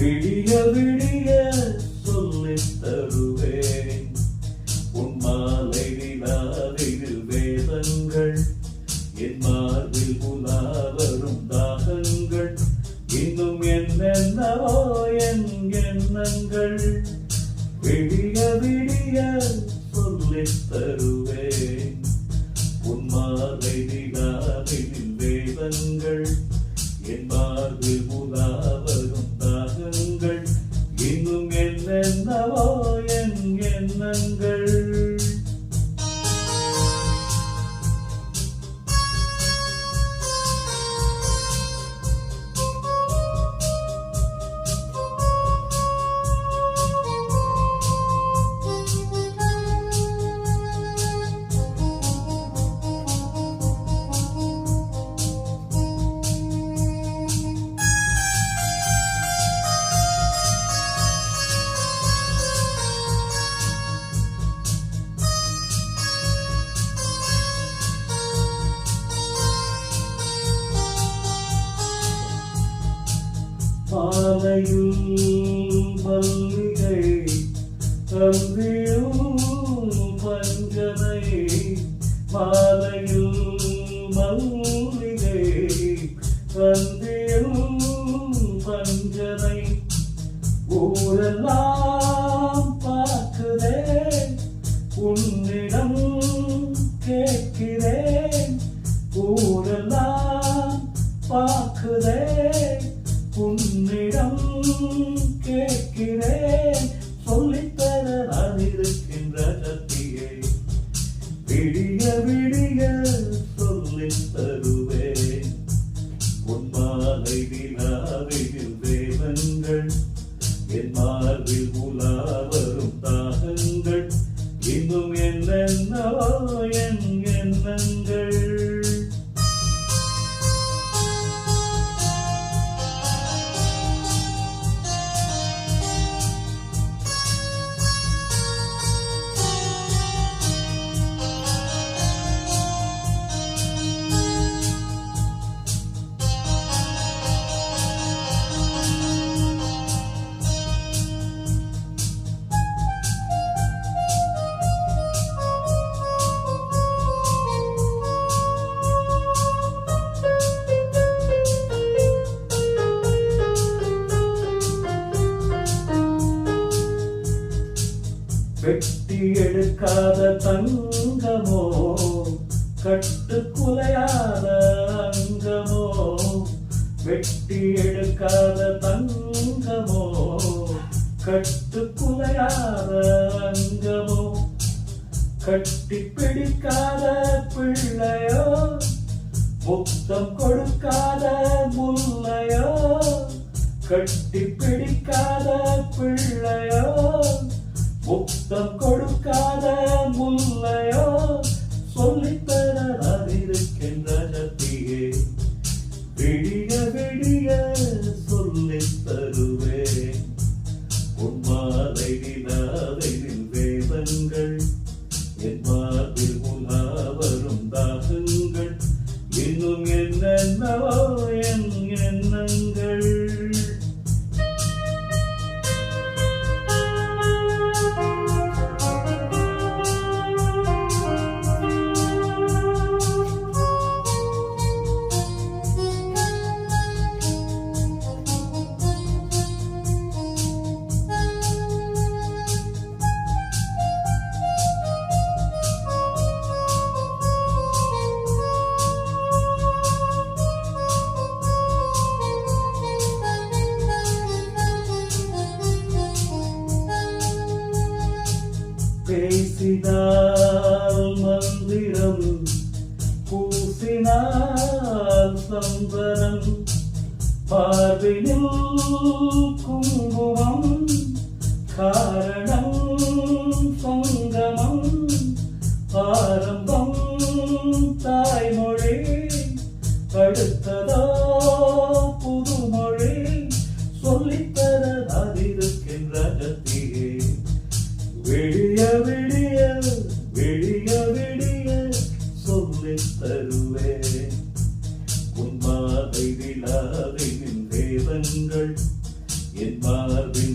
விடிய விடிய சொல்லித் தருவேன் உன் மாலை நிலாவில் வேதங்கள் என் மார்பில் உலா வரும் தாகங்கள் இன்னும் என்னென்னவோ என் எண்ணங்கள் விடிய விடிய சொல்லித் தருவேன் உன் மாலை நிலாவில் வேதங்கள் என் மார்பில் உலா வரும் தாகங்கள் இன்னும் என்னென்னவோ என் எண்ணங்கள் மாலையில் மல்லிகை அந்தியும் பஞ்சனை மாலையில் மல்லிகை அந்தியும் பஞ்சனை ஊரெல்லாம் பார்க்கிறேன் உன்னிடம் கேட்கிறேன் ஊரெல்லாம் பார்க்கிறேன் உன்னிடம் கேட்கிறேன் சொல்லித்தர நான் இருக்கின்ற சக்தியை விடிய விடிய சொல்லித் தருவேன் உன் மாலை நிலாவில் தேவங்கள் என் மார்பில் உலா வரும் தாகங்கள் இன்னும் என்னென்னவோ என் எண்ணங்கள் வெட்டி எடுக்காத தங்கமோ கட்டு குலையாத அங்கமோ வெட்டி எடுக்காத தங்கமோ கட்டு குலையாத அங்கமோ கட்டி பிடிக்காத பிள்ளையோ முத்தம் கொடுக்காத முல்லையோ கட்டி பிடிக்காத பிள்ளையோ முத்தம் கொடுக்காத முல்லையோ சொல்லித்தர நான் இருக்கின்ற சக்தியே விடிய விடிய சொல்லித் தருவேன் உன் மாலை நிலாவில் வேதங்கள் என் மார்பில் உலா வரும் தாகங்கள் இன்னும் என்னென்னவோ என் எண்ணங்கள் பேசினால் மந்திரம் பூசினால் சம்பரம் பார்வையில் குங்குமம் காரணம் சங்கமம் ஆரம்பம் தாய்மொழி அடுத்ததோ புதுமொழி சொல்லித்தர நான் இருக்கின்ற சக்தியே விடிய விடிய விடிய விடிய சொல்லித் தருவேன் உன் மாலை விழாவின் வேதங்கள் என் பார்வை